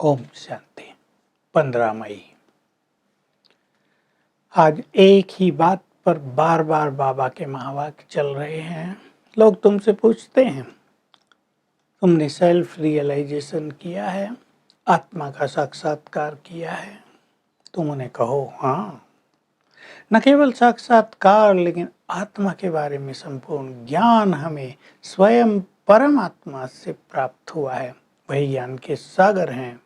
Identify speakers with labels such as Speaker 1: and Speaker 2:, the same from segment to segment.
Speaker 1: ओम शांति। 15 मई। आज एक ही बात पर बार बार बाबा के महावाक्य चल रहे हैं। लोग तुमसे पूछते हैं, तुमने सेल्फ रियलाइजेशन किया है, आत्मा का साक्षात्कार किया है? तुम उन्हें कहो हाँ। न केवल साक्षात्कार लेकिन आत्मा के बारे में संपूर्ण ज्ञान हमें स्वयं परमात्मा से प्राप्त हुआ है। वही ज्ञान के सागर हैं,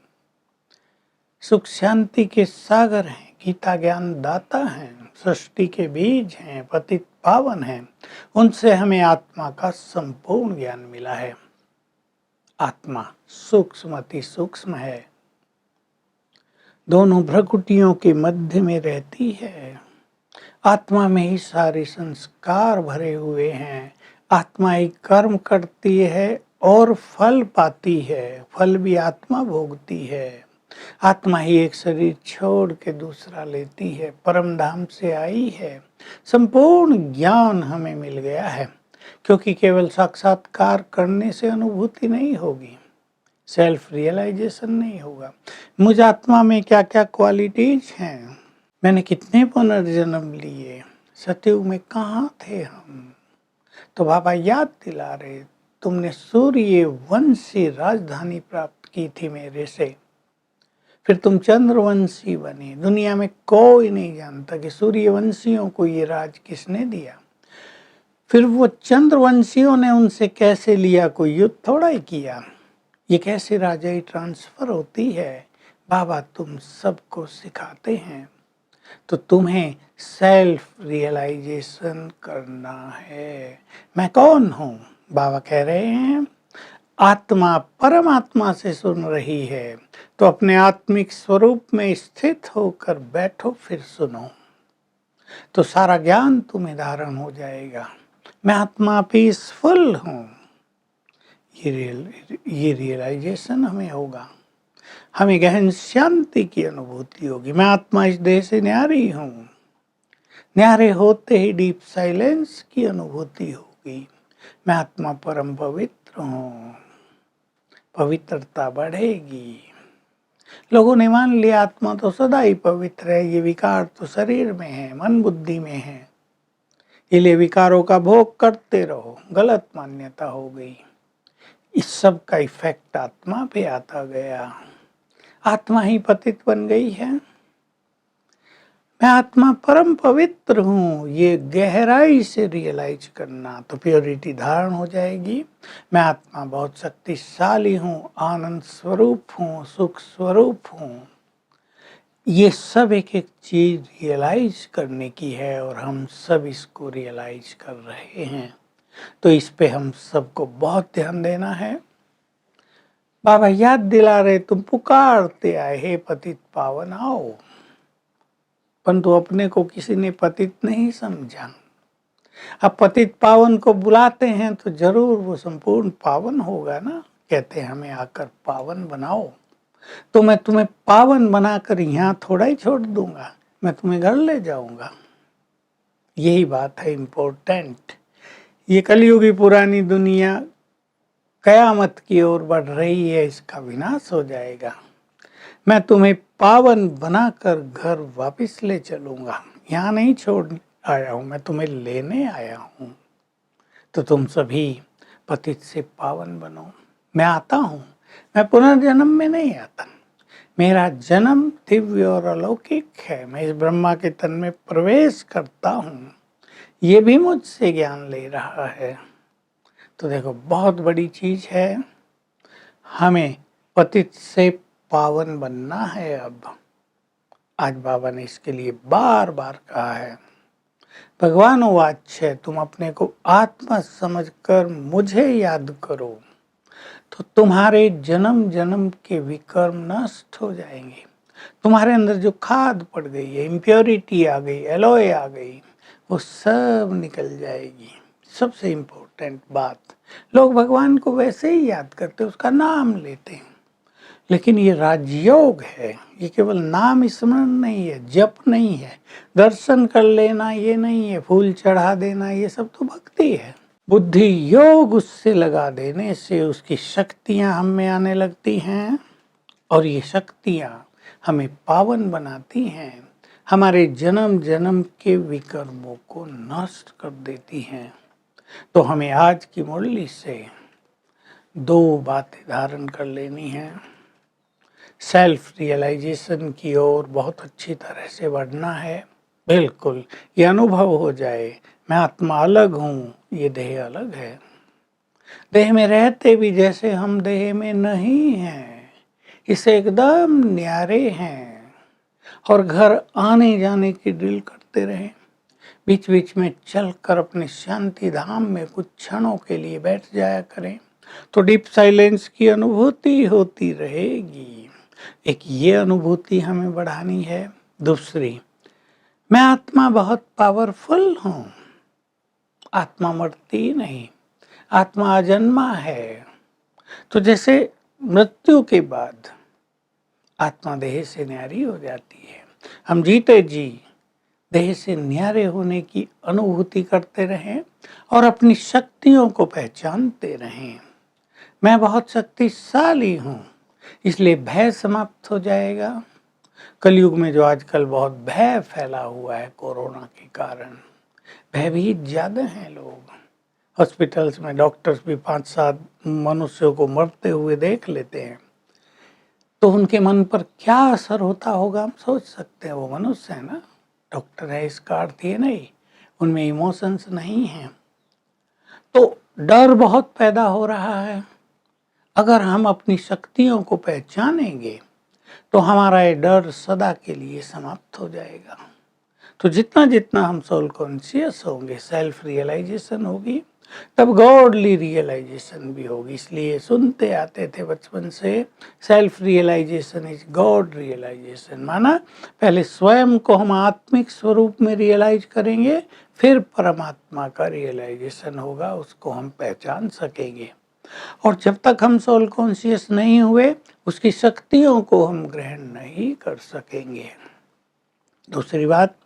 Speaker 1: सुख शांति के सागर हैं, गीता ज्ञान दाता हैं, सृष्टि के बीज हैं, पतित पावन हैं। उनसे हमें आत्मा का संपूर्ण ज्ञान मिला है। आत्मा सूक्ष्म अति सूक्ष्म है, दोनों भ्रकुटियों के मध्य में रहती है। आत्मा में ही सारे संस्कार भरे हुए हैं। आत्मा ही कर्म करती है और फल पाती है, फल भी आत्मा भोगती है। आत्मा ही एक शरीर छोड़ के दूसरा लेती है, परम धाम से आई है। संपूर्ण ज्ञान हमें मिल गया है, क्योंकि केवल साक्षात्कार करने से अनुभूति नहीं होगी, सेल्फ रियलाइजेशन नहीं होगा। मुझ आत्मा में क्या क्या क्वालिटीज हैं, मैंने कितने पुनर्जन्म लिए, सतयुग में कहाँ थे हम। तो बाबा याद दिला रहे, तुमने सूर्य वंशी राजधानी प्राप्त की थी मेरे से, फिर तुम चंद्रवंशी बने। दुनिया में कोई नहीं जानता कि सूर्यवंशियों को ये राज किसने दिया। फिर वो चंद्रवंशियों ने उनसे कैसे लिया, कोई युद्ध थोड़ा ही किया। ये कैसे राजाई ट्रांसफर होती है, बाबा तुम सबको सिखाते हैं। तो तुम्हें सेल्फ रियलाइजेशन करना है। मैं कौन हूँ? बाबा कह रहे हैं आत्मा परमात्मा से सुन रही है, तो अपने आत्मिक स्वरूप में स्थित होकर बैठो, फिर सुनो, तो सारा ज्ञान तुम्हें धारण हो जाएगा। मैं आत्मा पीसफुल हूँ, ये रियलाइजेशन हमें होगा। हमें गहन शांति की अनुभूति होगी। मैं आत्मा इस देह से न्यारी हूँ, न्यारे होते ही डीप साइलेंस की अनुभूति होगी। मैं आत्मा परम पवित्र हूँ, पवित्रता बढ़ेगी। लोगों ने मान लिया आत्मा तो सदा ही पवित्र है, ये विकार तो शरीर में है, मन बुद्धि में है, इसलिए विकारों का भोग करते रहो। गलत मान्यता हो गई। इस सब का इफेक्ट आत्मा पे आता गया, आत्मा ही पतित बन गई है। मैं आत्मा परम पवित्र हूँ, ये गहराई से रियलाइज करना, तो प्योरिटी धारण हो जाएगी। मैं आत्मा बहुत शक्तिशाली हूँ, आनंद स्वरूप हूँ, सुख स्वरूप हूँ। ये सब एक एक चीज रियलाइज करने की है, और हम सब इसको रियलाइज कर रहे हैं। तो इस पे हम सबको बहुत ध्यान देना है। बाबा याद दिला रहे, तुम पुकारते आए, हे पतित पावन आओ, परंतु अपने को किसी ने पतित नहीं समझा। अब पतित पावन को बुलाते हैं तो जरूर वो संपूर्ण पावन होगा ना। कहते हैं हमें आकर पावन बनाओ, तो मैं तुम्हें पावन बनाकर यहाँ थोड़ा ही छोड़ दूंगा, मैं तुम्हें घर ले जाऊंगा। यही बात है इम्पोर्टेंट। ये कलयुगी पुरानी दुनिया कयामत की ओर बढ़ रही है, इसका विनाश हो जाएगा। मैं तुम्हें पावन बनाकर घर वापस ले चलूंगा, यहाँ नहीं छोड़ आया हूँ, मैं तुम्हें लेने आया हूँ। तो तुम सभी पतित से पावन बनो। मैं आता हूँ, मैं पुनर्जन्म में नहीं आता। मेरा जन्म दिव्य और अलौकिक है। मैं इस ब्रह्मा के तन में प्रवेश करता हूँ, ये भी मुझसे ज्ञान ले रहा है। तो देखो बहुत बड़ी चीज है, हमें पतित से पावन बनना है। अब आज बाबा ने इसके लिए बार बार कहा है। भगवान वाच है, तुम अपने को आत्मा समझकर मुझे याद करो, तो तुम्हारे जन्म जन्म के विकर्म नष्ट हो जाएंगे। तुम्हारे अंदर जो खाद पड़ गई है, इम्प्योरिटी आ गई, एलॉय आ गई, वो सब निकल जाएगी। सबसे इम्पोर्टेंट बात, लोग भगवान को वैसे ही याद करते, उसका नाम लेते हैं, लेकिन ये राजयोग है। ये केवल नाम स्मरण नहीं है, जप नहीं है, दर्शन कर लेना ये नहीं है, फूल चढ़ा देना ये सब तो भक्ति है। बुद्धि योग उससे लगा देने से उसकी शक्तियां हम में आने लगती हैं, और ये शक्तियाँ हमें पावन बनाती हैं, हमारे जन्म जन्म के विकर्मों को नष्ट कर देती हैं। तो हमें आज की मुरली से दो बातें धारण कर लेनी हैं। सेल्फ रियलाइजेशन की ओर बहुत अच्छी तरह से बढ़ना है। बिल्कुल ये अनुभव हो जाए, मैं आत्मा अलग हूँ, ये देह अलग है। देह में रहते भी जैसे हम देह में नहीं हैं, इसे एकदम न्यारे हैं। और घर आने जाने की ड्रिल करते रहें, बीच बीच में चलकर अपने शांति धाम में कुछ क्षणों के लिए बैठ जाया करें, तो डीप साइलेंस की अनुभूति होती रहेगी। एक ये अनुभूति हमें बढ़ानी है। दूसरी, मैं आत्मा बहुत पावरफुल हूँ। आत्मा मरती नहीं, आत्मा अजन्मा है। तो जैसे मृत्यु के बाद आत्मा देह से न्यारी हो जाती है, हम जीते जी देह से न्यारे होने की अनुभूति करते रहें और अपनी शक्तियों को पहचानते रहें। मैं बहुत शक्तिशाली हूँ, इसलिए भय समाप्त हो जाएगा। कलयुग में जो आजकल बहुत भय फैला हुआ है कोरोना के कारण, भयभीत ज़्यादा हैं लोग। हॉस्पिटल्स में डॉक्टर्स भी 5-7 मनुष्यों को मरते हुए देख लेते हैं, तो उनके मन पर क्या असर होता होगा हम सोच सकते हैं। वो मनुष्य है ना, डॉक्टर है इसका अर्थ ये नहीं उनमें इमोशंस नहीं हैं। तो डर बहुत पैदा हो रहा है। अगर हम अपनी शक्तियों को पहचानेंगे तो हमारा ये डर सदा के लिए समाप्त हो जाएगा। तो जितना जितना हम सोल कॉन्शियस होंगे, सेल्फ रियलाइजेशन होगी, तब गॉडली रियलाइजेशन भी होगी। इसलिए सुनते आते थे बचपन से, self realization is God realization. माना पहले स्वयं को हम आत्मिक स्वरूप में रियलाइज करेंगे, फिर परमात्मा का रियलाइजेशन होगा, उसको हम पहचान सकेंगे। और जब तक हम सोल कॉन्शियस नहीं हुए, उसकी शक्तियों को हम ग्रहण नहीं कर सकेंगे। दूसरी बात,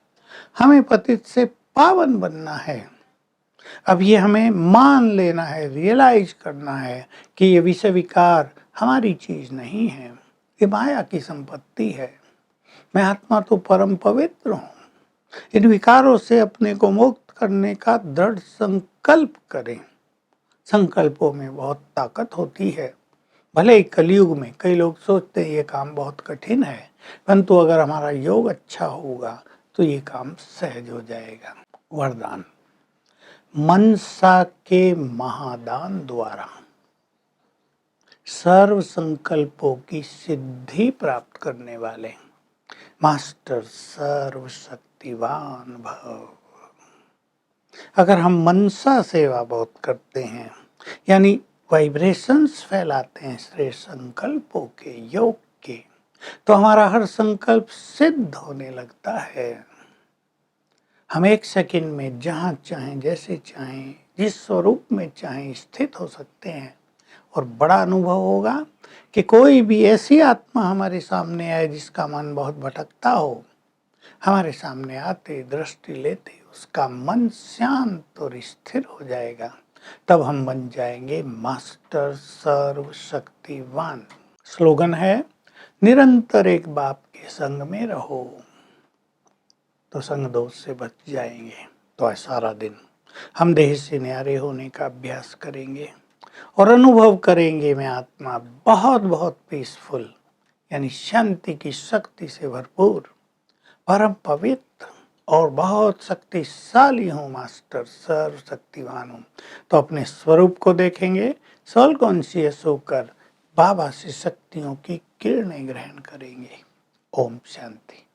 Speaker 1: हमें पतित से पावन बनना है। अब ये हमें मान लेना है, रियलाइज करना है कि ये विषय विकार हमारी चीज नहीं है, ये माया की संपत्ति है। मैं आत्मा तो परम पवित्र हूँ। इन विकारों से अपने को मुक्त करने का दृढ़ संकल्प करें। संकल्पों में बहुत ताकत होती है। भले ही कलयुग में कई लोग सोचते हैं ये काम बहुत कठिन है, परंतु अगर हमारा योग अच्छा होगा तो ये काम सहज हो जाएगा। वरदान, मनसा के महादान द्वारा सर्व संकल्पों की सिद्धि प्राप्त करने वाले मास्टर सर्वशक्तिवान भव। अगर हम मनसा सेवा बहुत करते हैं, यानी वाइब्रेशंस फैलाते हैं श्रेष्ठ संकल्पों के, योग के, तो हमारा हर संकल्प सिद्ध होने लगता है। हम एक सेकंड में जहाँ चाहें, जैसे चाहें, जिस स्वरूप में चाहें स्थित हो सकते हैं। और बड़ा अनुभव होगा कि कोई भी ऐसी आत्मा हमारे सामने आए जिसका मन बहुत भटकता हो, हमारे सामने आते दृष्टि लेते उसका मन शांत और स्थिर हो जाएगा। तब हम बन जाएंगे मास्टर सर्वशक्तिवान। स्लोगन है, निरंतर एक बाप के संग में रहो तो संग दोष से बच जाएंगे। तो आज सारा दिन हम देह से न्यारे होने का अभ्यास करेंगे और अनुभव करेंगे मैं आत्मा बहुत बहुत पीसफुल, यानी शांति की शक्ति से भरपूर, परम पवित्र और बहुत शक्तिशाली हूँ, मास्टर सर्वशक्तिवान हूँ। तो अपने स्वरूप को देखेंगे, सोल कॉन्शियस होकर बाबा से शक्तियों की किरणें ग्रहण करेंगे। ओम शांति।